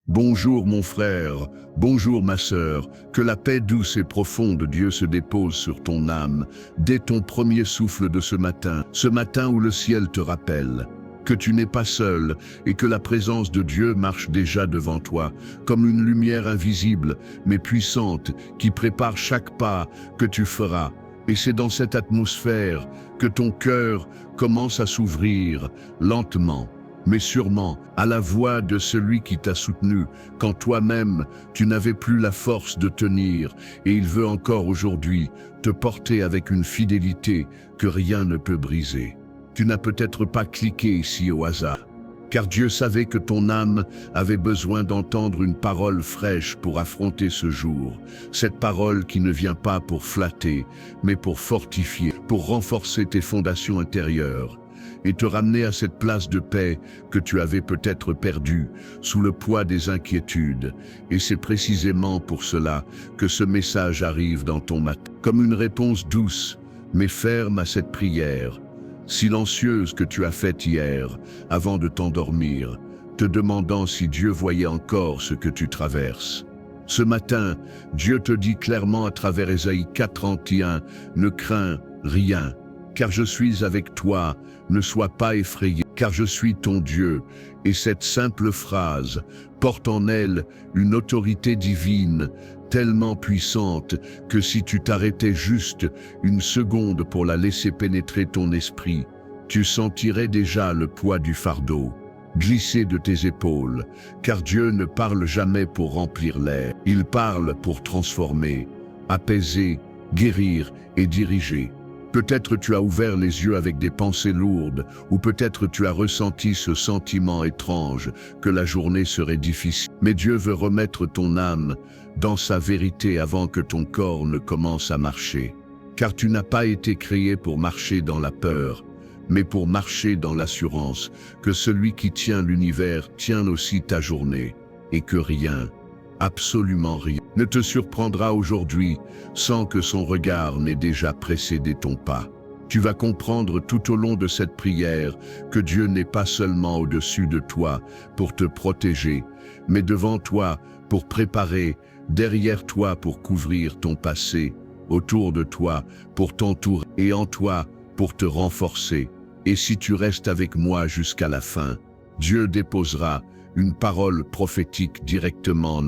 Bonjour mon frère, bonjour ma sœur, que la paix douce et profonde de Dieu se dépose sur ton âme dès ton premier souffle de ce matin où le ciel te rappelle que tu n'es pas seul et que la présence de Dieu marche déjà devant toi, comme une lumière invisible mais puissante qui prépare chaque pas que tu feras. Et c'est dans cette atmosphère que ton cœur commence à s'ouvrir lentement, mais sûrement à la voix de celui qui t'a soutenu quand toi-même tu n'avais plus la force de tenir, et il veut encore aujourd'hui te porter avec une fidélité que rien ne peut briser. Tu n'as peut-être pas cliqué ici au hasard, car Dieu savait que ton âme avait besoin d'entendre une parole fraîche pour affronter ce jour. Cette parole qui ne vient pas pour flatter, mais pour fortifier, pour renforcer tes fondations intérieures et te ramener à cette place de paix que tu avais peut-être perdue sous le poids des inquiétudes. Et c'est précisément pour cela que ce message arrive dans ton matin, comme une réponse douce, mais ferme à cette prière silencieuse que tu as faite hier, avant de t'endormir, te demandant si Dieu voyait encore ce que tu traverses. Ce matin, Dieu te dit clairement à travers Ésaïe 4:31, « Ne crains rien, car je suis avec toi, ne sois pas effrayé, car je suis ton Dieu. » Et cette simple phrase porte en elle une autorité divine, tellement puissante que si tu t'arrêtais juste une seconde pour la laisser pénétrer ton esprit, tu sentirais déjà le poids du fardeau glisser de tes épaules, car Dieu ne parle jamais pour remplir l'air, il parle pour transformer, apaiser, guérir et diriger. Peut-être tu as ouvert les yeux avec des pensées lourdes, ou peut-être tu as ressenti ce sentiment étrange que la journée serait difficile. Mais Dieu veut remettre ton âme dans sa vérité avant que ton corps ne commence à marcher. Car tu n'as pas été créé pour marcher dans la peur, mais pour marcher dans l'assurance que celui qui tient l'univers tient aussi ta journée, et que rien, absolument rien, ne te surprendra aujourd'hui sans que son regard n'ait déjà précédé ton pas. Tu vas comprendre tout au long de cette prière que Dieu n'est pas seulement au-dessus de toi pour te protéger, mais devant toi pour préparer, derrière toi pour couvrir ton passé, autour de toi pour t'entourer et en toi pour te renforcer. Et si tu restes avec moi jusqu'à la fin, Dieu déposera une parole prophétique directement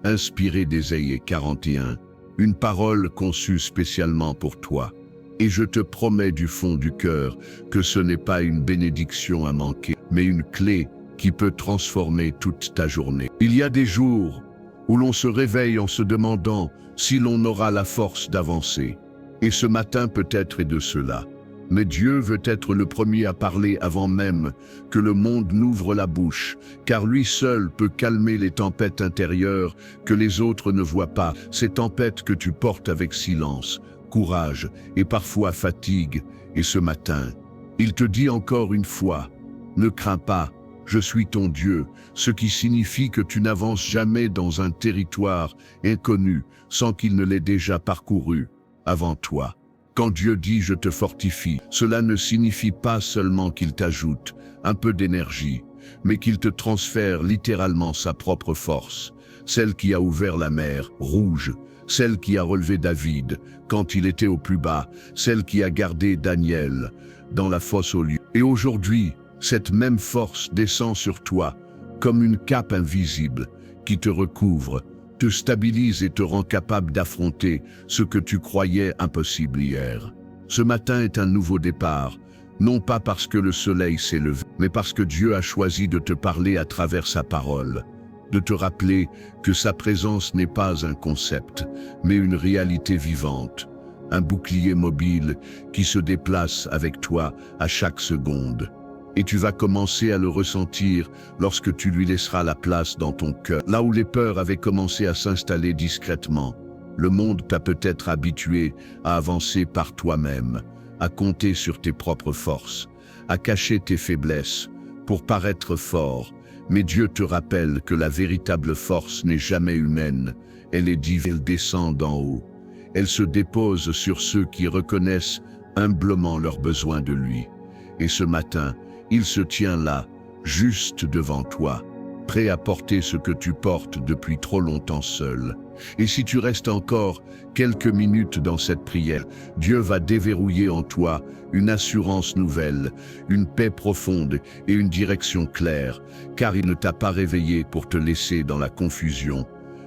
inspirée d'Ésaïe 41, une parole conçue spécialement pour toi. Et je te promets du fond du cœur que ce n'est pas une bénédiction à manquer, mais une clé qui peut transformer toute ta journée. Il y a des jours où l'on se réveille en se demandant si l'on aura la force d'avancer. Et ce matin peut-être est de cela. Mais Dieu veut être le premier à parler avant même que le monde n'ouvre la bouche, car lui seul peut calmer les tempêtes intérieures que les autres ne voient pas, ces tempêtes que tu portes avec silence, courage et parfois fatigue. Et ce matin, il te dit encore une fois, « Ne crains pas, je suis ton Dieu », ce qui signifie que tu n'avances jamais dans un territoire inconnu sans qu'il ne l'ait déjà parcouru avant toi. Quand Dieu dit « je te fortifie », cela ne signifie pas seulement qu'il t'ajoute un peu d'énergie, mais qu'il te transfère littéralement sa propre force, celle qui a ouvert la mer Rouge, celle qui a relevé David quand il était au plus bas, celle qui a gardé Daniel dans la fosse aux lions. Et aujourd'hui, cette même force descend sur toi comme une cape invisible qui te recouvre, te stabilise et te rend capable d'affronter ce que tu croyais impossible hier. Ce matin est un nouveau départ, non pas parce que le soleil s'est levé, mais parce que Dieu a choisi de te parler à travers sa parole, de te rappeler que sa présence n'est pas un concept, mais une réalité vivante, un bouclier mobile qui se déplace avec toi à chaque seconde. Et tu vas commencer à le ressentir lorsque tu lui laisseras la place dans ton cœur. Là où les peurs avaient commencé à s'installer discrètement, le monde t'a peut-être habitué à avancer par toi-même, à compter sur tes propres forces, à cacher tes faiblesses pour paraître fort. Mais Dieu te rappelle que la véritable force n'est jamais humaine, elle est divine, elle descend d'en haut. Elle se dépose sur ceux qui reconnaissent humblement leurs besoins de lui. Et ce matin, il se tient là, juste devant toi, prêt à porter ce que tu portes depuis trop longtemps seul. Et si tu restes encore quelques minutes dans cette prière, Dieu va déverrouiller en toi une assurance nouvelle, une paix profonde et une direction claire, car il ne t'a pas réveillé pour te laisser dans la confusion,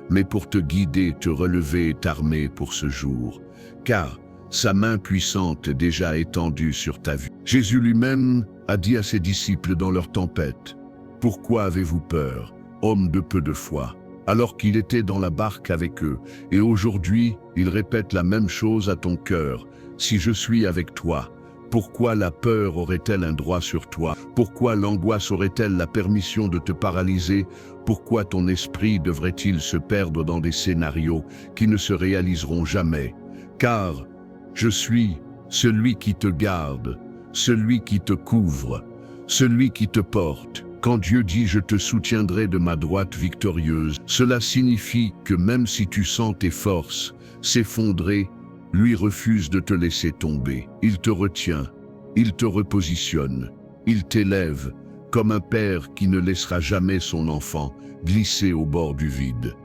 mais pour te guider, te relever et t'armer pour ce jour. Car sa main puissante est déjà étendue sur ta vie. Jésus lui-même a dit à ses disciples dans leur tempête, « Pourquoi avez-vous peur, hommes de peu de foi ?» alors qu'il était dans la barque avec eux. Et aujourd'hui, il répète la même chose à ton cœur. « Si je suis avec toi, pourquoi la peur aurait-elle un droit sur toi? Pourquoi l'angoisse aurait-elle la permission de te paralyser? Pourquoi ton esprit devrait-il se perdre dans des scénarios qui ne se réaliseront jamais? Car je suis celui qui te garde, celui qui te couvre, celui qui te porte. Quand Dieu dit « je te soutiendrai de ma droite victorieuse », cela signifie que même si tu sens tes forces s'effondrer, lui refuse de te laisser tomber. Il te retient, il te repositionne, il t'élève, comme un père qui ne laissera jamais son enfant glisser au bord du vide.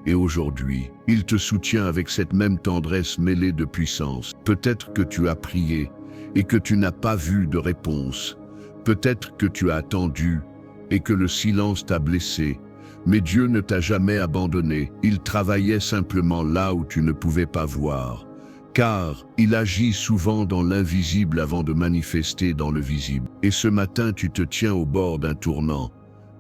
Et aujourd'hui, il te soutient avec cette même tendresse mêlée de puissance. Peut-être que tu as prié et que tu n'as pas vu de réponse. Peut-être que tu as attendu et que le silence t'a blessé. Mais Dieu ne t'a jamais abandonné. Il travaillait simplement là où tu ne pouvais pas voir. Car il agit souvent dans l'invisible avant de manifester dans le visible. Et ce matin, tu te tiens au bord d'un tournant,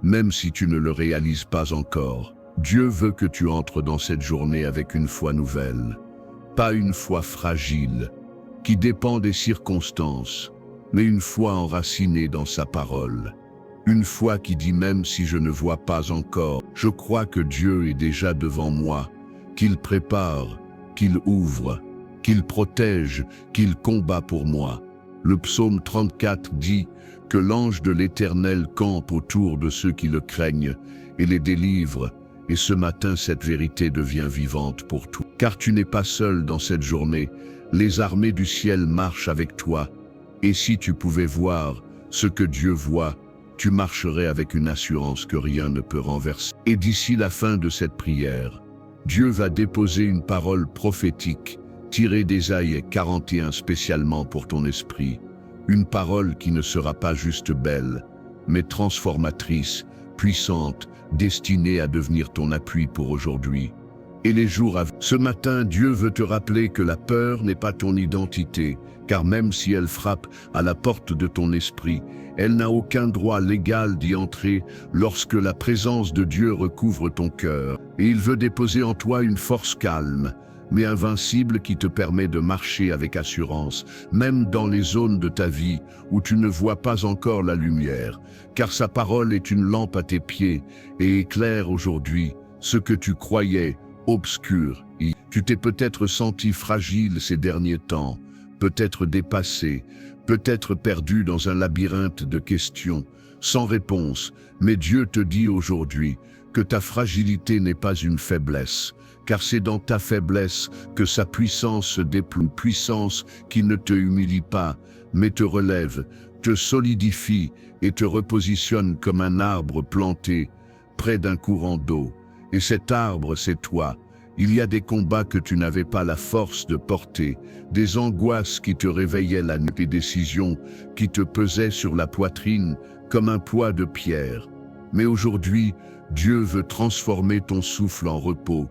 même si tu ne le réalises pas encore. Dieu veut que tu entres dans cette journée avec une foi nouvelle, pas une foi fragile, qui dépend des circonstances, mais une foi enracinée dans sa parole. Une foi qui dit même si je ne vois pas encore, je crois que Dieu est déjà devant moi, qu'il prépare, qu'il ouvre, qu'il protège, qu'il combat pour moi. Le psaume 34 dit que l'ange de l'Éternel campe autour de ceux qui le craignent et les délivre. Et ce matin, cette vérité devient vivante pour toi. Car tu n'es pas seul dans cette journée. Les armées du ciel marchent avec toi. Et si tu pouvais voir ce que Dieu voit, tu marcherais avec une assurance que rien ne peut renverser. Et d'ici la fin de cette prière, Dieu va déposer une parole prophétique tirée d'Ésaïe 41 spécialement pour ton esprit. Une parole qui ne sera pas juste belle, mais transformatrice, puissante, destinée à devenir ton appui pour aujourd'hui et les jours à venir. Ce matin, Dieu veut te rappeler que la peur n'est pas ton identité, car même si elle frappe à la porte de ton esprit, elle n'a aucun droit légal d'y entrer lorsque la présence de Dieu recouvre ton cœur. Et il veut déposer en toi une force calme, mais invincible qui te permet de marcher avec assurance, même dans les zones de ta vie où tu ne vois pas encore la lumière, car sa parole est une lampe à tes pieds et éclaire aujourd'hui ce que tu croyais obscur. Tu t'es peut-être senti fragile ces derniers temps, peut-être dépassé, peut-être perdu dans un labyrinthe de questions, sans réponse, mais Dieu te dit aujourd'hui que ta fragilité n'est pas une faiblesse, car c'est dans ta faiblesse que sa puissance se déploie, une puissance qui ne te humilie pas, mais te relève, te solidifie et te repositionne comme un arbre planté près d'un courant d'eau. Et cet arbre, c'est toi. Il y a des combats que tu n'avais pas la force de porter, des angoisses qui te réveillaient la nuit, des décisions qui te pesaient sur la poitrine comme un poids de pierre. Mais aujourd'hui, Dieu veut transformer ton souffle en repos,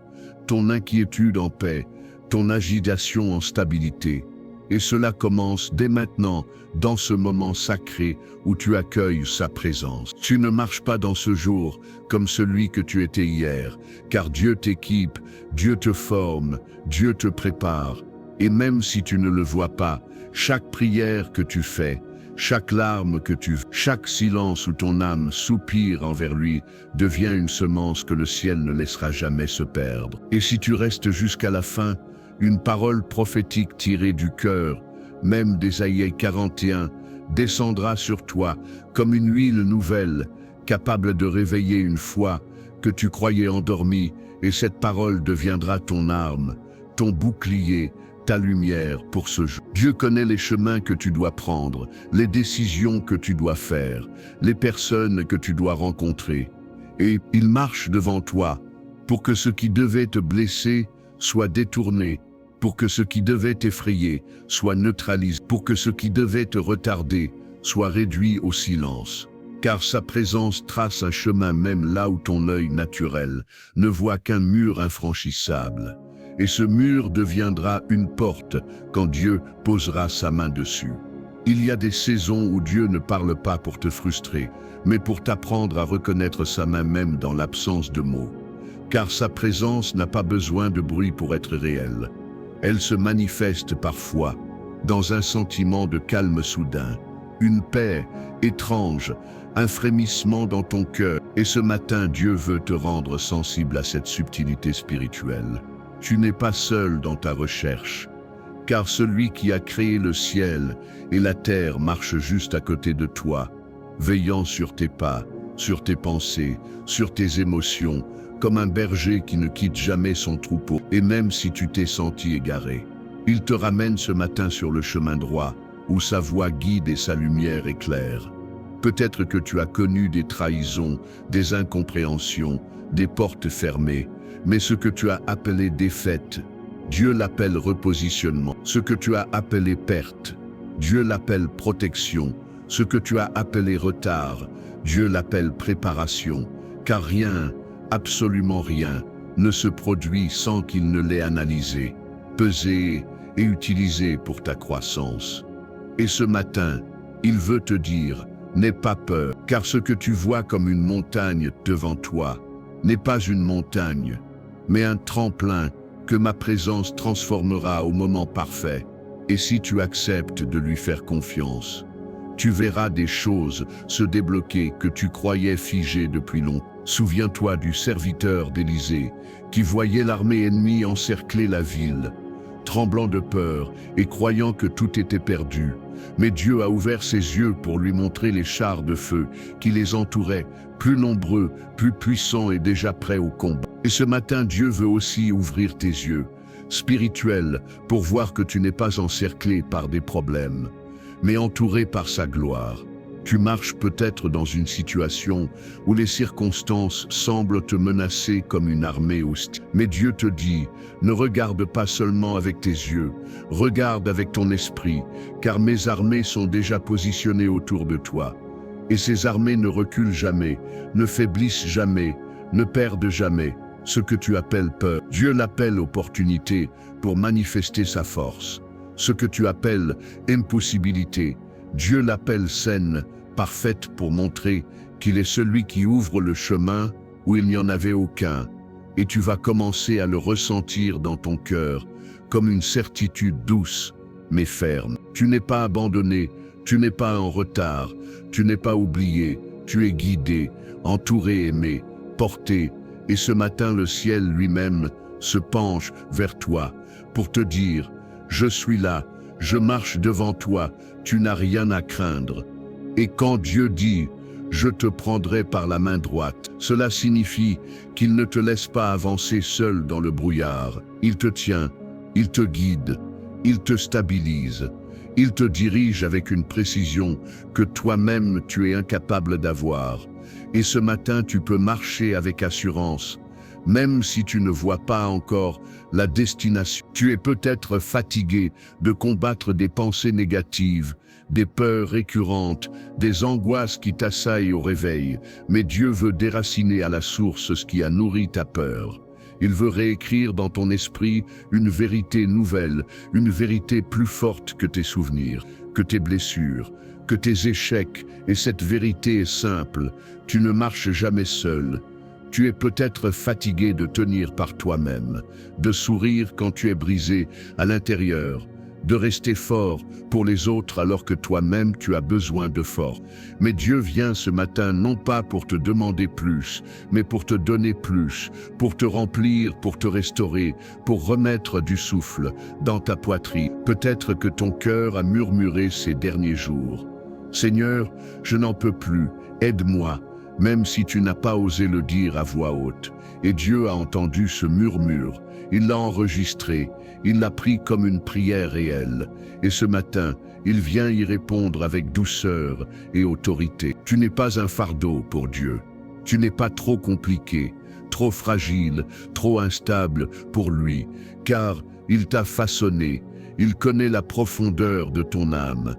ton inquiétude en paix, ton agitation en stabilité. Et cela commence dès maintenant, dans ce moment sacré où tu accueilles sa présence. Tu ne marches pas dans ce jour comme celui que tu étais hier, car Dieu t'équipe, Dieu te forme, Dieu te prépare. Et même si tu ne le vois pas, chaque prière que tu fais, chaque larme que tu, chaque silence où ton âme soupire envers lui devient une semence que le ciel ne laissera jamais se perdre. Et si tu restes jusqu'à la fin, une parole prophétique tirée du cœur, même d'Ésaïe 41, descendra sur toi comme une huile nouvelle, capable de réveiller une foi que tu croyais endormie, et cette parole deviendra ton arme, ton bouclier, ta lumière pour ce jour. Dieu connaît les chemins que tu dois prendre, les décisions que tu dois faire, les personnes que tu dois rencontrer. Et il marche devant toi, pour que ce qui devait te blesser soit détourné, pour que ce qui devait t'effrayer soit neutralisé, pour que ce qui devait te retarder soit réduit au silence. Car sa présence trace un chemin même là où ton œil naturel ne voit qu'un mur infranchissable. Et ce mur deviendra une porte quand Dieu posera sa main dessus. Il y a des saisons où Dieu ne parle pas pour te frustrer, mais pour t'apprendre à reconnaître sa main même dans l'absence de mots. Car sa présence n'a pas besoin de bruit pour être réelle. Elle se manifeste parfois dans un sentiment de calme soudain, une paix étrange, un frémissement dans ton cœur. Et ce matin, Dieu veut te rendre sensible à cette subtilité spirituelle. Tu n'es pas seul dans ta recherche, car celui qui a créé le ciel et la terre marche juste à côté de toi, veillant sur tes pas, sur tes pensées, sur tes émotions, comme un berger qui ne quitte jamais son troupeau. Et même si tu t'es senti égaré, il te ramène ce matin sur le chemin droit, où sa voix guide et sa lumière éclaire. Peut-être que tu as connu des trahisons, des incompréhensions, des portes fermées, mais ce que tu as appelé défaite, Dieu l'appelle repositionnement. Ce que tu as appelé perte, Dieu l'appelle protection. Ce que tu as appelé retard, Dieu l'appelle préparation. Car rien, absolument rien, ne se produit sans qu'il ne l'ait analysé, pesé et utilisé pour ta croissance. Et ce matin, il veut te dire, n'aie pas peur, car ce que tu vois comme une montagne devant toi n'est pas une montagne, mais un tremplin que ma présence transformera au moment parfait. Et si tu acceptes de lui faire confiance, tu verras des choses se débloquer que tu croyais figées depuis longtemps. Souviens-toi du serviteur d'Élysée qui voyait l'armée ennemie encercler la ville, tremblant de peur et croyant que tout était perdu. Mais Dieu a ouvert ses yeux pour lui montrer les chars de feu qui les entouraient, plus nombreux, plus puissants et déjà prêts au combat. Et ce matin, Dieu veut aussi ouvrir tes yeux spirituels pour voir que tu n'es pas encerclé par des problèmes, mais entouré par sa gloire. Tu marches peut-être dans une situation où les circonstances semblent te menacer comme une armée hostile. Mais Dieu te dit, ne regarde pas seulement avec tes yeux, regarde avec ton esprit, car mes armées sont déjà positionnées autour de toi. Et ces armées ne reculent jamais, ne faiblissent jamais, ne perdent jamais. Ce que tu appelles peur, Dieu l'appelle opportunité pour manifester sa force. Ce que tu appelles impossibilité, Dieu l'appelle scène parfaite pour montrer qu'il est celui qui ouvre le chemin où il n'y en avait aucun. Et tu vas commencer à le ressentir dans ton cœur comme une certitude douce mais ferme. Tu n'es pas abandonné, tu n'es pas en retard, tu n'es pas oublié, tu es guidé, entouré, aimé, porté. Et ce matin, le ciel lui-même se penche vers toi pour te dire, je suis là, je marche devant toi, tu n'as rien à craindre. Et quand Dieu dit, je te prendrai par la main droite, cela signifie qu'il ne te laisse pas avancer seul dans le brouillard. Il te tient, il te guide, il te stabilise, il te dirige avec une précision que toi-même tu es incapable d'avoir. Et ce matin, tu peux marcher avec assurance, même si tu ne vois pas encore la destination. Tu es peut-être fatigué de combattre des pensées négatives, des peurs récurrentes, des angoisses qui t'assaillent au réveil, mais Dieu veut déraciner à la source ce qui a nourri ta peur. Il veut réécrire dans ton esprit une vérité nouvelle, une vérité plus forte que tes souvenirs, que tes blessures, que tes échecs, et cette vérité est simple, tu ne marches jamais seul. Tu es peut-être fatigué de tenir par toi-même, de sourire quand tu es brisé à l'intérieur, de rester fort pour les autres alors que toi-même tu as besoin de force. Mais Dieu vient ce matin non pas pour te demander plus, mais pour te donner plus, pour te remplir, pour te restaurer, pour remettre du souffle dans ta poitrine. Peut-être que ton cœur a murmuré ces derniers jours. Seigneur, je n'en peux plus, aide-moi, même si tu n'as pas osé le dire à voix haute. Et Dieu a entendu ce murmure, il l'a enregistré, il l'a pris comme une prière réelle. Et ce matin, il vient y répondre avec douceur et autorité. Tu n'es pas un fardeau pour Dieu. Tu n'es pas trop compliqué, trop fragile, trop instable pour lui, car il t'a façonné, il connaît la profondeur de ton âme.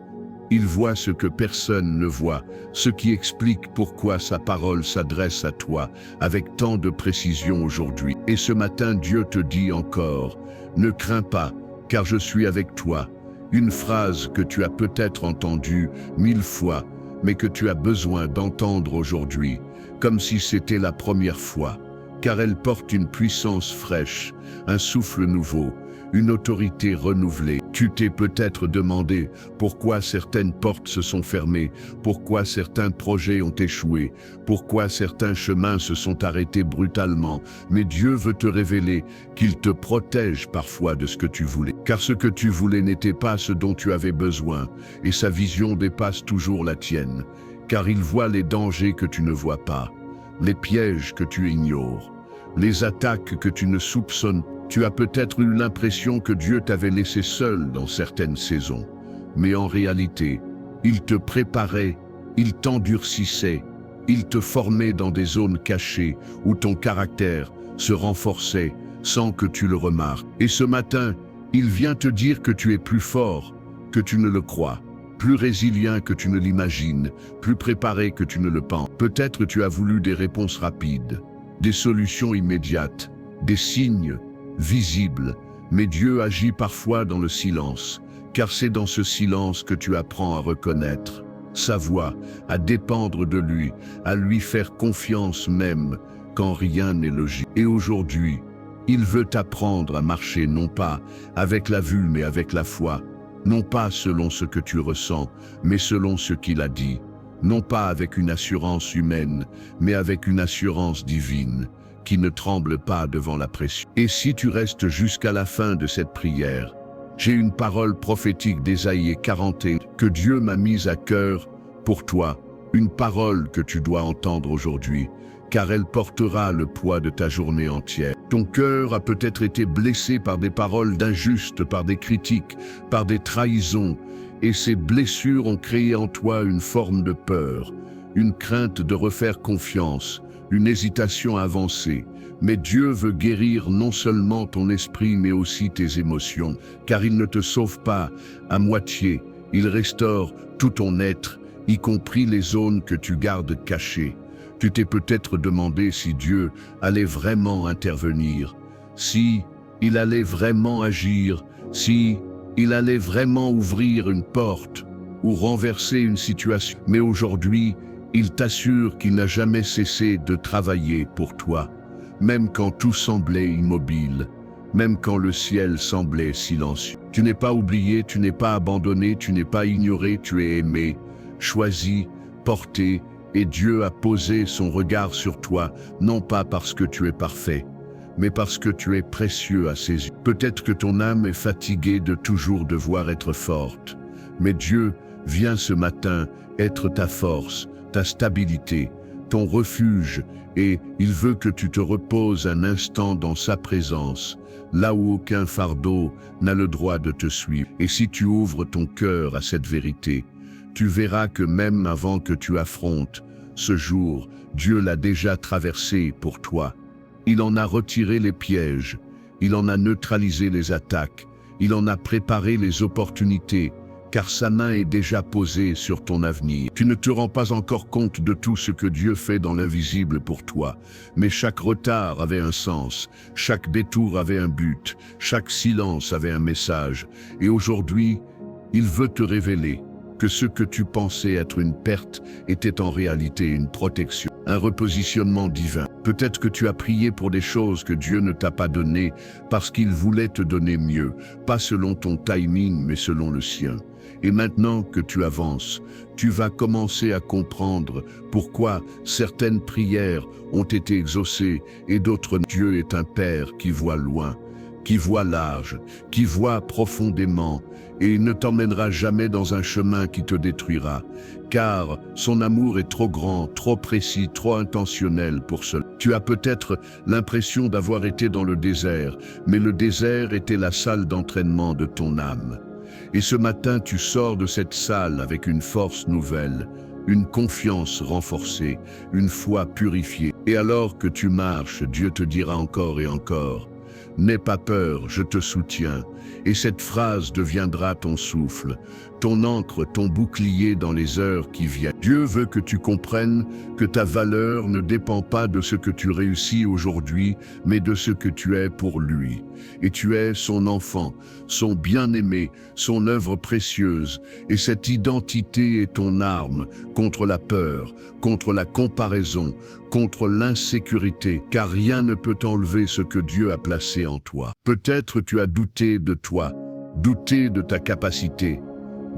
Il voit ce que personne ne voit, ce qui explique pourquoi sa parole s'adresse à toi avec tant de précision aujourd'hui. Et ce matin, Dieu te dit encore, « Ne crains pas, car je suis avec toi ». Une phrase que tu as peut-être entendue 1000 fois, mais que tu as besoin d'entendre aujourd'hui, comme si c'était la première fois, car elle porte une puissance fraîche, un souffle nouveau, une autorité renouvelée. Tu t'es peut-être demandé pourquoi certaines portes se sont fermées, pourquoi certains projets ont échoué, pourquoi certains chemins se sont arrêtés brutalement. Mais Dieu veut te révéler qu'il te protège parfois de ce que tu voulais. Car ce que tu voulais n'était pas ce dont tu avais besoin, et sa vision dépasse toujours la tienne. Car il voit les dangers que tu ne vois pas, les pièges que tu ignores, les attaques que tu ne soupçonnes pas. Tu as peut-être eu l'impression que Dieu t'avait laissé seul dans certaines saisons. Mais en réalité, il te préparait, il t'endurcissait, il te formait dans des zones cachées où ton caractère se renforçait sans que tu le remarques. Et ce matin, il vient te dire que tu es plus fort que tu ne le crois, plus résilient que tu ne l'imagines, plus préparé que tu ne le penses. Peut-être tu as voulu des réponses rapides, des solutions immédiates, des signes visible, mais Dieu agit parfois dans le silence, car c'est dans ce silence que tu apprends à reconnaître sa voix, à dépendre de lui, à lui faire confiance même quand rien n'est logique. Et aujourd'hui, il veut t'apprendre à marcher non pas avec la vue mais avec la foi, non pas selon ce que tu ressens, mais selon ce qu'il a dit, non pas avec une assurance humaine, mais avec une assurance divine, qui ne tremble pas devant la pression. Et si tu restes jusqu'à la fin de cette prière, j'ai une parole prophétique d'Ésaïe 41 que Dieu m'a mise à cœur pour toi, une parole que tu dois entendre aujourd'hui, car elle portera le poids de ta journée entière. Ton cœur a peut-être été blessé par des paroles d'injustes, par des critiques, par des trahisons, et ces blessures ont créé en toi une forme de peur, une crainte de refaire confiance, une hésitation avancée. Mais Dieu veut guérir non seulement ton esprit mais aussi tes émotions, car il ne te sauve pas à moitié, il restaure tout ton être, y compris les zones que tu gardes cachées. Tu t'es peut-être demandé si Dieu allait vraiment intervenir, si il allait vraiment agir, si il allait vraiment ouvrir une porte ou renverser une situation. Mais aujourd'hui, il t'assure qu'il n'a jamais cessé de travailler pour toi, même quand tout semblait immobile, même quand le ciel semblait silencieux. Tu n'es pas oublié, tu n'es pas abandonné, tu n'es pas ignoré, tu es aimé, choisi, porté, et Dieu a posé son regard sur toi, non pas parce que tu es parfait, mais parce que tu es précieux à ses yeux. Peut-être que ton âme est fatiguée de toujours devoir être forte, mais Dieu vient ce matin être ta force, ta stabilité, ton refuge, et il veut que tu te reposes un instant dans sa présence, là où aucun fardeau n'a le droit de te suivre. Et si tu ouvres ton cœur à cette vérité, tu verras que même avant que tu affrontes ce jour, Dieu l'a déjà traversé pour toi. Il en a retiré les pièges, il en a neutralisé les attaques, il en a préparé les opportunités, car sa main est déjà posée sur ton avenir. Tu ne te rends pas encore compte de tout ce que Dieu fait dans l'invisible pour toi, mais chaque retard avait un sens, chaque détour avait un but, chaque silence avait un message, et aujourd'hui, il veut te révéler que ce que tu pensais être une perte était en réalité une protection, un repositionnement divin. Peut-être que tu as prié pour des choses que Dieu ne t'a pas données parce qu'il voulait te donner mieux, pas selon ton timing mais selon le sien. Et maintenant que tu avances, tu vas commencer à comprendre pourquoi certaines prières ont été exaucées et d'autres. Dieu est un Père qui voit loin, qui voit large, qui voit profondément, et il ne t'emmènera jamais dans un chemin qui te détruira, car son amour est trop grand, trop précis, trop intentionnel pour cela. Tu as peut-être l'impression d'avoir été dans le désert, mais le désert était la salle d'entraînement de ton âme. Et ce matin, tu sors de cette salle avec une force nouvelle, une confiance renforcée, une foi purifiée. Et alors que tu marches, Dieu te dira encore et encore, « N'aie pas peur, je te soutiens ». Et cette phrase deviendra ton souffle, ton ancre, ton bouclier dans les heures qui viennent. Dieu veut que tu comprennes que ta valeur ne dépend pas de ce que tu réussis aujourd'hui, mais de ce que tu es pour lui. Et tu es son enfant, son bien-aimé, son œuvre précieuse. Et cette identité est ton arme contre la peur, contre la comparaison, contre l'insécurité, car rien ne peut enlever ce que Dieu a placé en toi. Peut-être tu as douté de toi, douté de ta capacité,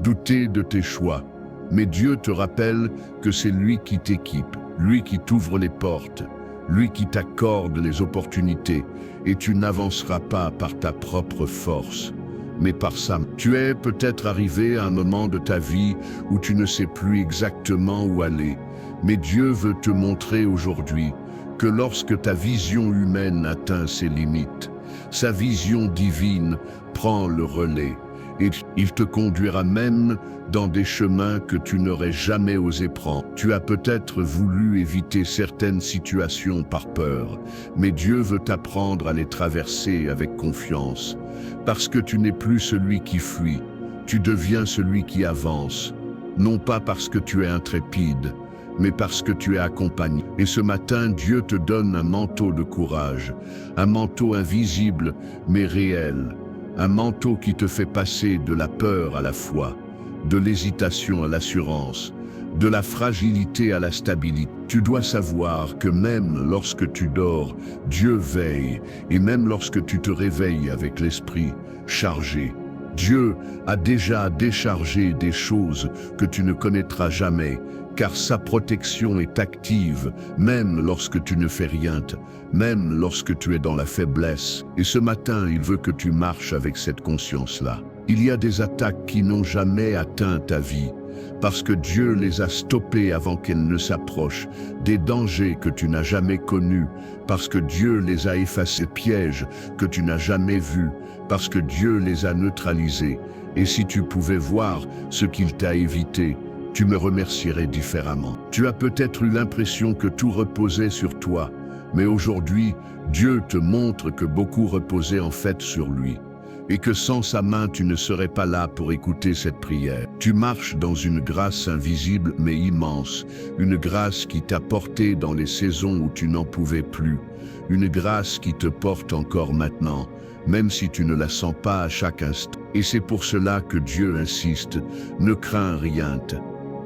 douté de tes choix, mais Dieu te rappelle que c'est lui qui t'équipe, lui qui t'ouvre les portes, lui qui t'accorde les opportunités, et tu n'avanceras pas par ta propre force, mais par sa main. Tu es peut-être arrivé à un moment de ta vie où tu ne sais plus exactement où aller, mais Dieu veut te montrer aujourd'hui que lorsque ta vision humaine atteint ses limites, sa vision divine prend le relais et il te conduira même dans des chemins que tu n'aurais jamais osé prendre. Tu as peut-être voulu éviter certaines situations par peur, mais Dieu veut t'apprendre à les traverser avec confiance, parce que tu n'es plus celui qui fuit, tu deviens celui qui avance, non pas parce que tu es intrépide, mais parce que tu es accompagné. Et ce matin, Dieu te donne un manteau de courage, un manteau invisible mais réel, un manteau qui te fait passer de la peur à la foi, de l'hésitation à l'assurance, de la fragilité à la stabilité. Tu dois savoir que même lorsque tu dors, Dieu veille, et même lorsque tu te réveilles avec l'esprit chargé, Dieu a déjà déchargé des choses que tu ne connaîtras jamais, car sa protection est active, même lorsque tu ne fais rien, même lorsque tu es dans la faiblesse. Et ce matin, il veut que tu marches avec cette conscience-là. Il y a des attaques qui n'ont jamais atteint ta vie, parce que Dieu les a stoppées avant qu'elles ne s'approchent, des dangers que tu n'as jamais connus, parce que Dieu les a effacés, pièges que tu n'as jamais vus, parce que Dieu les a neutralisés. Et si tu pouvais voir ce qu'il t'a évité, tu me remercierais différemment. Tu as peut-être eu l'impression que tout reposait sur toi, mais aujourd'hui, Dieu te montre que beaucoup reposait en fait sur lui, et que sans sa main, tu ne serais pas là pour écouter cette prière. Tu marches dans une grâce invisible mais immense, une grâce qui t'a porté dans les saisons où tu n'en pouvais plus, une grâce qui te porte encore maintenant, même si tu ne la sens pas à chaque instant. Et c'est pour cela que Dieu insiste, ne crains rien.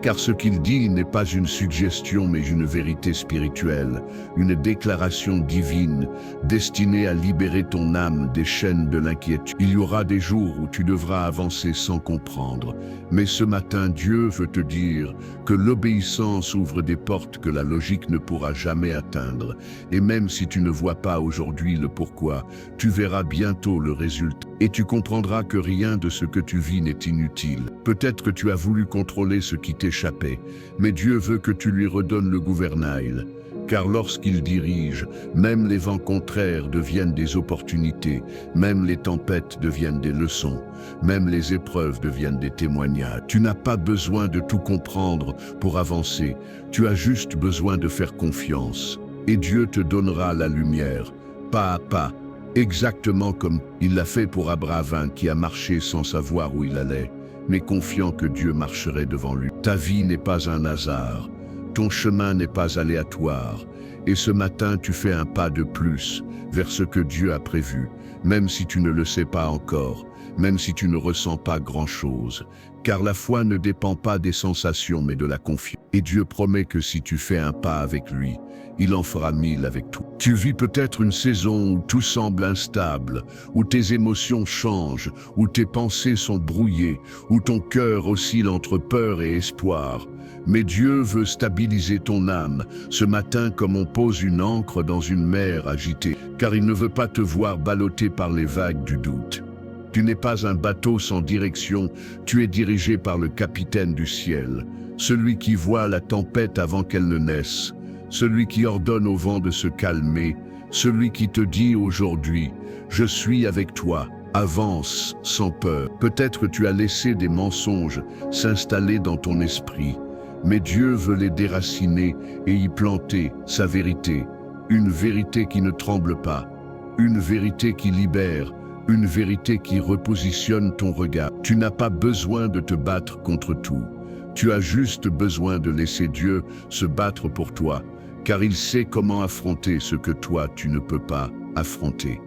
Car ce qu'il dit n'est pas une suggestion mais une vérité spirituelle, une déclaration divine destinée à libérer ton âme des chaînes de l'inquiétude. Il y aura des jours où tu devras avancer sans comprendre, mais ce matin Dieu veut te dire que l'obéissance ouvre des portes que la logique ne pourra jamais atteindre, et même si tu ne vois pas aujourd'hui le pourquoi, tu verras bientôt le résultat. Et tu comprendras que rien de ce que tu vis n'est inutile. Peut-être que tu as voulu contrôler ce qui t'échappait, mais Dieu veut que tu lui redonnes le gouvernail. Car lorsqu'il dirige, même les vents contraires deviennent des opportunités, même les tempêtes deviennent des leçons, même les épreuves deviennent des témoignages. Tu n'as pas besoin de tout comprendre pour avancer, tu as juste besoin de faire confiance. Et Dieu te donnera la lumière, pas à pas, exactement comme il l'a fait pour Abraham qui a marché sans savoir où il allait, mais confiant que Dieu marcherait devant lui. Ta vie n'est pas un hasard, ton chemin n'est pas aléatoire, et ce matin tu fais un pas de plus vers ce que Dieu a prévu, même si tu ne le sais pas encore, même si tu ne ressens pas grand-chose, car la foi ne dépend pas des sensations mais de la confiance. Et Dieu promet que si tu fais un pas avec lui, il en fera 1000 avec toi. Tu vis peut-être une saison où tout semble instable, où tes émotions changent, où tes pensées sont brouillées, où ton cœur oscille entre peur et espoir. Mais Dieu veut stabiliser ton âme ce matin comme on pose une ancre dans une mer agitée, car il ne veut pas te voir ballotter par les vagues du doute. Tu n'es pas un bateau sans direction, tu es dirigé par le capitaine du ciel, celui qui voit la tempête avant qu'elle ne naisse, celui qui ordonne au vent de se calmer, celui qui te dit aujourd'hui « Je suis avec toi ». Avance sans peur. Peut-être tu as laissé des mensonges s'installer dans ton esprit, mais Dieu veut les déraciner et y planter sa vérité, une vérité qui ne tremble pas, une vérité qui libère, une vérité qui repositionne ton regard. Tu n'as pas besoin de te battre contre tout. Tu as juste besoin de laisser Dieu se battre pour toi, car il sait comment affronter ce que toi tu ne peux pas affronter.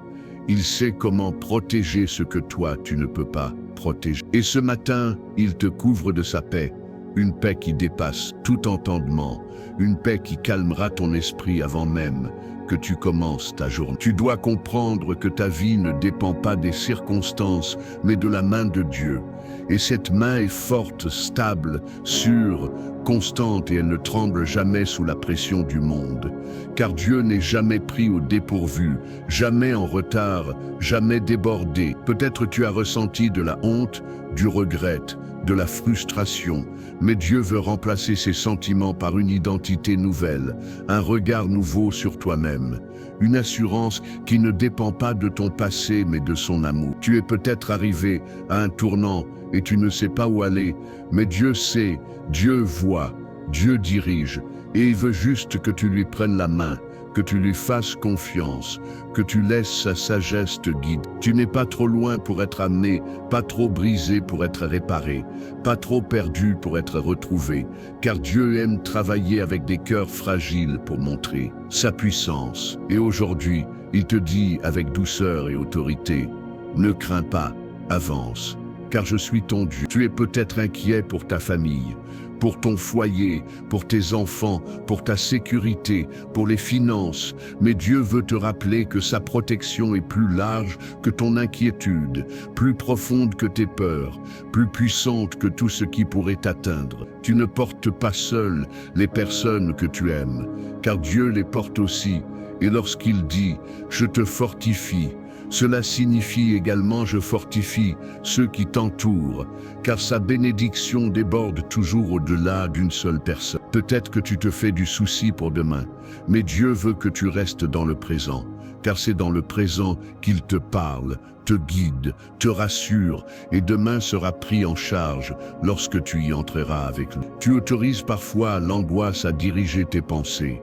Il sait comment protéger ce que toi tu ne peux pas protéger. Et ce matin, il te couvre de sa paix, une paix qui dépasse tout entendement, une paix qui calmera ton esprit avant même que tu commences ta journée. Tu dois comprendre que ta vie ne dépend pas des circonstances, mais de la main de Dieu. Et cette main est forte, stable, sûre, constante, et elle ne tremble jamais sous la pression du monde. Car Dieu n'est jamais pris au dépourvu, jamais en retard, jamais débordé. Peut-être tu as ressenti de la honte, du regret, de la frustration, mais Dieu veut remplacer ces sentiments par une identité nouvelle, un regard nouveau sur toi-même, une assurance qui ne dépend pas de ton passé mais de son amour. Tu es peut-être arrivé à un tournant et tu ne sais pas où aller, mais Dieu sait, Dieu voit, Dieu dirige, et il veut juste que tu lui prennes la main, que tu lui fasses confiance, que tu laisses sa sagesse te guide. Tu n'es pas trop loin pour être amené, pas trop brisé pour être réparé, pas trop perdu pour être retrouvé, car Dieu aime travailler avec des cœurs fragiles pour montrer sa puissance. Et aujourd'hui, il te dit avec douceur et autorité, ne crains pas, avance, car je suis ton Dieu. Tu es peut-être inquiet pour ta famille, pour ton foyer, pour tes enfants, pour ta sécurité, pour les finances, mais Dieu veut te rappeler que sa protection est plus large que ton inquiétude, plus profonde que tes peurs, plus puissante que tout ce qui pourrait t'atteindre. Tu ne portes pas seul les personnes que tu aimes, car Dieu les porte aussi, et lorsqu'il dit « Je te fortifie », cela signifie également je fortifie ceux qui t'entourent, car sa bénédiction déborde toujours au-delà d'une seule personne. Peut-être que tu te fais du souci pour demain, mais Dieu veut que tu restes dans le présent, car c'est dans le présent qu'il te parle, te guide, te rassure, et demain sera pris en charge lorsque tu y entreras avec lui. Tu autorises parfois l'angoisse à diriger tes pensées,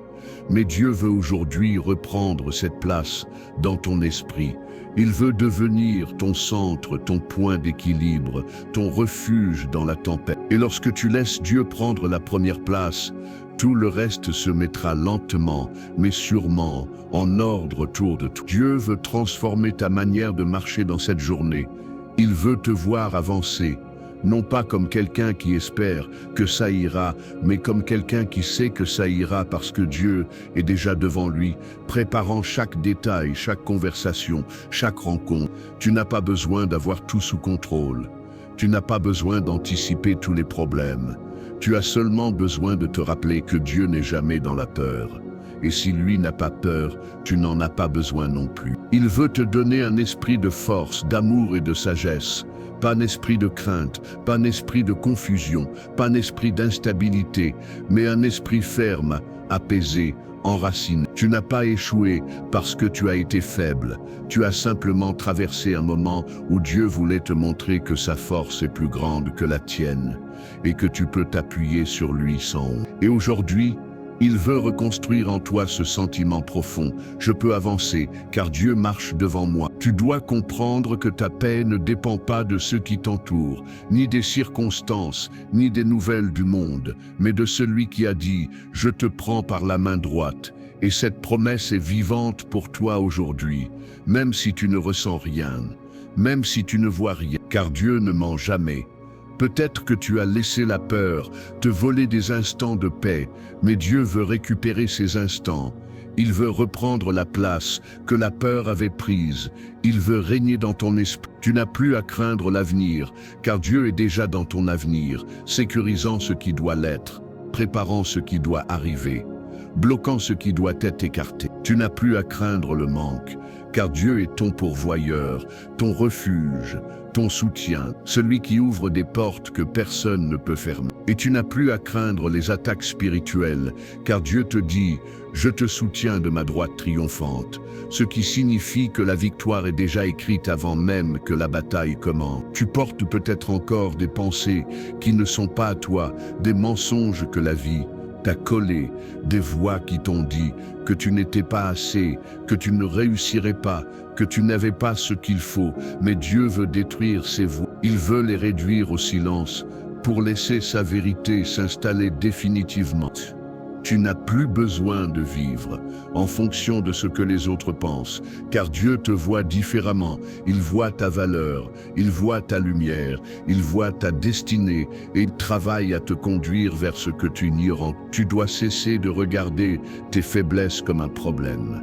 mais Dieu veut aujourd'hui reprendre cette place dans ton esprit. Il veut devenir ton centre, ton point d'équilibre, ton refuge dans la tempête. Et lorsque tu laisses Dieu prendre la première place, tout le reste se mettra lentement, mais sûrement, en ordre autour de toi. Dieu veut transformer ta manière de marcher dans cette journée. Il veut te voir avancer, non pas comme quelqu'un qui espère que ça ira, mais comme quelqu'un qui sait que ça ira parce que Dieu est déjà devant lui, préparant chaque détail, chaque conversation, chaque rencontre. Tu n'as pas besoin d'avoir tout sous contrôle. Tu n'as pas besoin d'anticiper tous les problèmes. Tu as seulement besoin de te rappeler que Dieu n'est jamais dans la peur. Et si lui n'a pas peur, tu n'en as pas besoin non plus. Il veut te donner un esprit de force, d'amour et de sagesse. Pas un esprit de crainte, pas un esprit de confusion, pas un esprit d'instabilité, mais un esprit ferme, apaisé, enraciné. Tu n'as pas échoué parce que tu as été faible. Tu as simplement traversé un moment où Dieu voulait te montrer que sa force est plus grande que la tienne et que tu peux t'appuyer sur lui sans honte. Et aujourd'hui, il veut reconstruire en toi ce sentiment profond. Je peux avancer, car Dieu marche devant moi. Tu dois comprendre que ta paix ne dépend pas de ceux qui t'entourent, ni des circonstances, ni des nouvelles du monde, mais de celui qui a dit « Je te prends par la main droite ». Et cette promesse est vivante pour toi aujourd'hui, même si tu ne ressens rien, même si tu ne vois rien, car Dieu ne ment jamais. Peut-être que tu as laissé la peur te voler des instants de paix, mais Dieu veut récupérer ces instants. Il veut reprendre la place que la peur avait prise. Il veut régner dans ton esprit. Tu n'as plus à craindre l'avenir, car Dieu est déjà dans ton avenir, sécurisant ce qui doit l'être, préparant ce qui doit arriver, bloquant ce qui doit être écarté. Tu n'as plus à craindre le manque, car Dieu est ton pourvoyeur, ton refuge, ton soutien, celui qui ouvre des portes que personne ne peut fermer. Et tu n'as plus à craindre les attaques spirituelles, car Dieu te dit « Je te soutiens de ma droite triomphante », ce qui signifie que la victoire est déjà écrite avant même que la bataille commence. Tu portes peut-être encore des pensées qui ne sont pas à toi, des mensonges que la vie t'a collés, des voix qui t'ont dit que tu n'étais pas assez, que tu ne réussirais pas, que tu n'avais pas ce qu'il faut, mais Dieu veut détruire ces voix. Il veut les réduire au silence pour laisser sa vérité s'installer définitivement. Tu n'as plus besoin de vivre en fonction de ce que les autres pensent, car Dieu te voit différemment. Il voit ta valeur, il voit ta lumière, il voit ta destinée et il travaille à te conduire vers ce que tu ignorais. Tu dois cesser de regarder tes faiblesses comme un problème,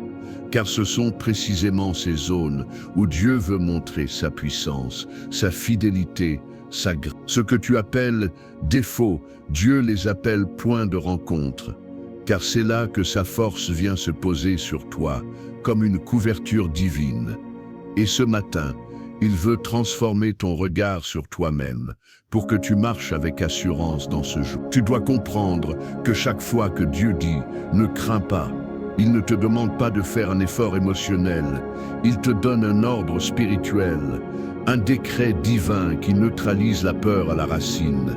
car ce sont précisément ces zones où Dieu veut montrer sa puissance, sa fidélité, sa grâce. Ce que tu appelles défauts, Dieu les appelle points de rencontre, car c'est là que sa force vient se poser sur toi, comme une couverture divine. Et ce matin, il veut transformer ton regard sur toi-même, pour que tu marches avec assurance dans ce jour. Tu dois comprendre que chaque fois que Dieu dit « ne crains pas », il ne te demande pas de faire un effort émotionnel, il te donne un ordre spirituel, un décret divin qui neutralise la peur à la racine.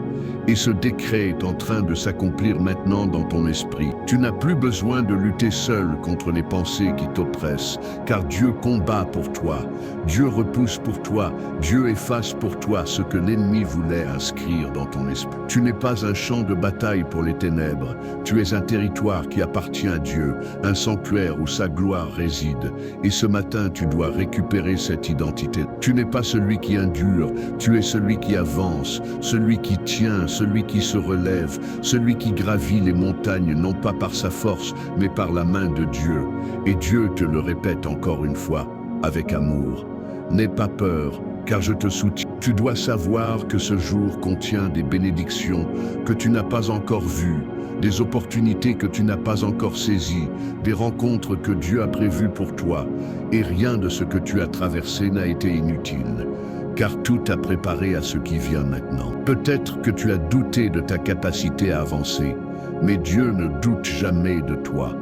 Et ce décret est en train de s'accomplir maintenant dans ton esprit. Tu n'as plus besoin de lutter seul contre les pensées qui t'oppressent, car Dieu combat pour toi, Dieu repousse pour toi, Dieu efface pour toi ce que l'ennemi voulait inscrire dans ton esprit. Tu n'es pas un champ de bataille pour les ténèbres, tu es un territoire qui appartient à Dieu, un sanctuaire où sa gloire réside. Et ce matin, tu dois récupérer cette identité. Tu n'es pas celui qui endure, tu es celui qui avance, celui qui tient, celui qui se relève, celui qui gravit les montagnes non pas par sa force, mais par la main de Dieu. Et Dieu te le répète encore une fois, avec amour. N'aie pas peur, car je te soutiens. Tu dois savoir que ce jour contient des bénédictions que tu n'as pas encore vues, des opportunités que tu n'as pas encore saisies, des rencontres que Dieu a prévues pour toi, et rien de ce que tu as traversé n'a été inutile, car tout t'a préparé à ce qui vient maintenant. Peut-être que tu as douté de ta capacité à avancer, mais Dieu ne doute jamais de toi,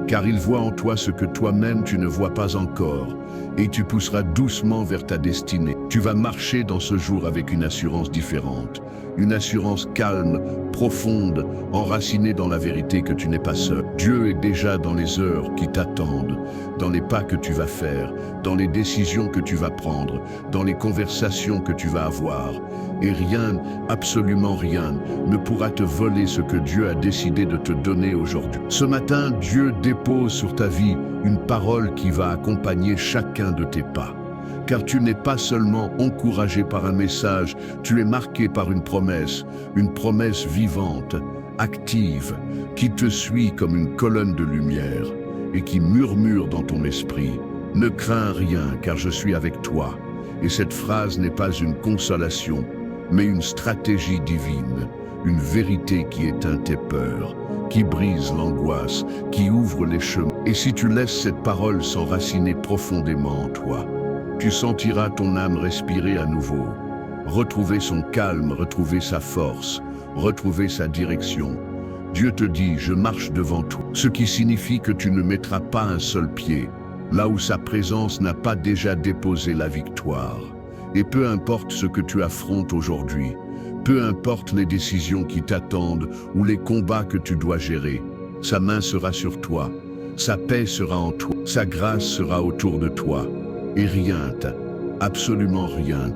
car il voit en toi ce que toi-même tu ne vois pas encore, et tu pousseras doucement vers ta destinée. Tu vas marcher dans ce jour avec une assurance différente, une assurance calme, profonde, enracinée dans la vérité que tu n'es pas seul. Dieu est déjà dans les heures qui t'attendent, dans les pas que tu vas faire, dans les décisions que tu vas prendre, dans les conversations que tu vas avoir. Et rien, absolument rien, ne pourra te voler ce que Dieu a décidé de te donner aujourd'hui. Ce matin, Dieu dépose sur ta vie une parole qui va accompagner chacun de tes pas. Car tu n'es pas seulement encouragé par un message, tu es marqué par une promesse vivante, active, qui te suit comme une colonne de lumière et qui murmure dans ton esprit. Ne crains rien, car je suis avec toi. Et cette phrase n'est pas une consolation, mais une stratégie divine, une vérité qui éteint tes peurs, qui brise l'angoisse, qui ouvre les chemins. Et si tu laisses cette parole s'enraciner profondément en toi, tu sentiras ton âme respirer à nouveau, retrouver son calme, retrouver sa force, retrouver sa direction. Dieu te dit, je marche devant toi, ce qui signifie que tu ne mettras pas un seul pied, là où sa présence n'a pas déjà déposé la victoire. Et peu importe ce que tu affrontes aujourd'hui, peu importe les décisions qui t'attendent ou les combats que tu dois gérer, sa main sera sur toi, sa paix sera en toi, sa grâce sera autour de toi. Et rien, absolument rien,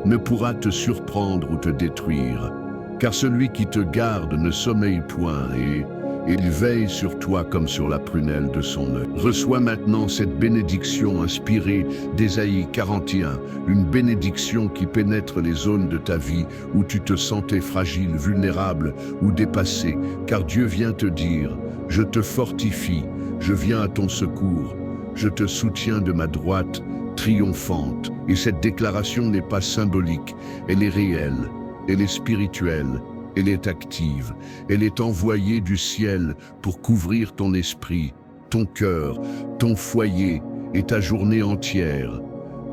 ne pourra te surprendre ou te détruire, car celui qui te garde ne sommeille point et il veille sur toi comme sur la prunelle de son œil. Reçois maintenant cette bénédiction inspirée d'Ésaïe 41, une bénédiction qui pénètre les zones de ta vie où tu te sentais fragile, vulnérable ou dépassé, car Dieu vient te dire, je te fortifie, je viens à ton secours. Je te soutiens de ma droite triomphante. Et cette déclaration n'est pas symbolique, elle est réelle, elle est spirituelle, elle est active, elle est envoyée du ciel pour couvrir ton esprit, ton cœur, ton foyer et ta journée entière,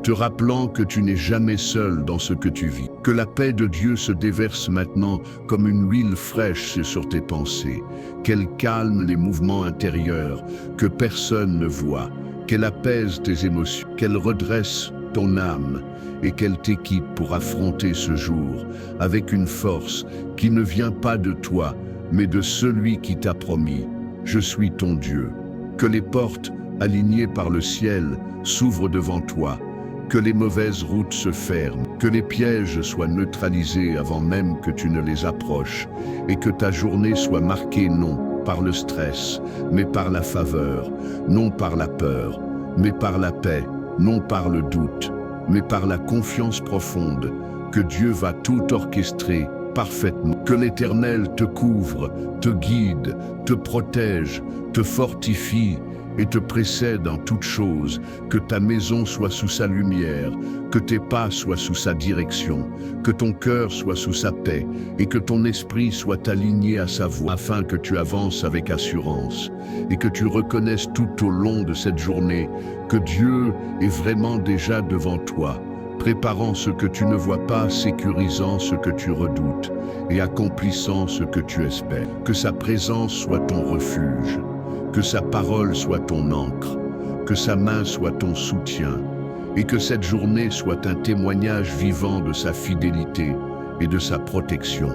te rappelant que tu n'es jamais seul dans ce que tu vis. Que la paix de Dieu se déverse maintenant comme une huile fraîche sur tes pensées, qu'elle calme les mouvements intérieurs que personne ne voit, qu'elle apaise tes émotions, qu'elle redresse ton âme et qu'elle t'équipe pour affronter ce jour avec une force qui ne vient pas de toi, mais de celui qui t'a promis « Je suis ton Dieu ». Que les portes, alignées par le ciel, s'ouvrent devant toi, que les mauvaises routes se ferment, que les pièges soient neutralisés avant même que tu ne les approches, et que ta journée soit marquée non par le stress, mais par la faveur, non par la peur, mais par la paix, non par le doute, mais par la confiance profonde que Dieu va tout orchestrer parfaitement. Que l'Éternel te couvre, te guide, te protège, te fortifie et te précède en toutes choses, que ta maison soit sous sa lumière, que tes pas soient sous sa direction, que ton cœur soit sous sa paix et que ton esprit soit aligné à sa voix, afin que tu avances avec assurance et que tu reconnaisses tout au long de cette journée que Dieu est vraiment déjà devant toi, préparant ce que tu ne vois pas, sécurisant ce que tu redoutes et accomplissant ce que tu espères. Que sa présence soit ton refuge, que sa parole soit ton ancre, que sa main soit ton soutien, et que cette journée soit un témoignage vivant de sa fidélité et de sa protection.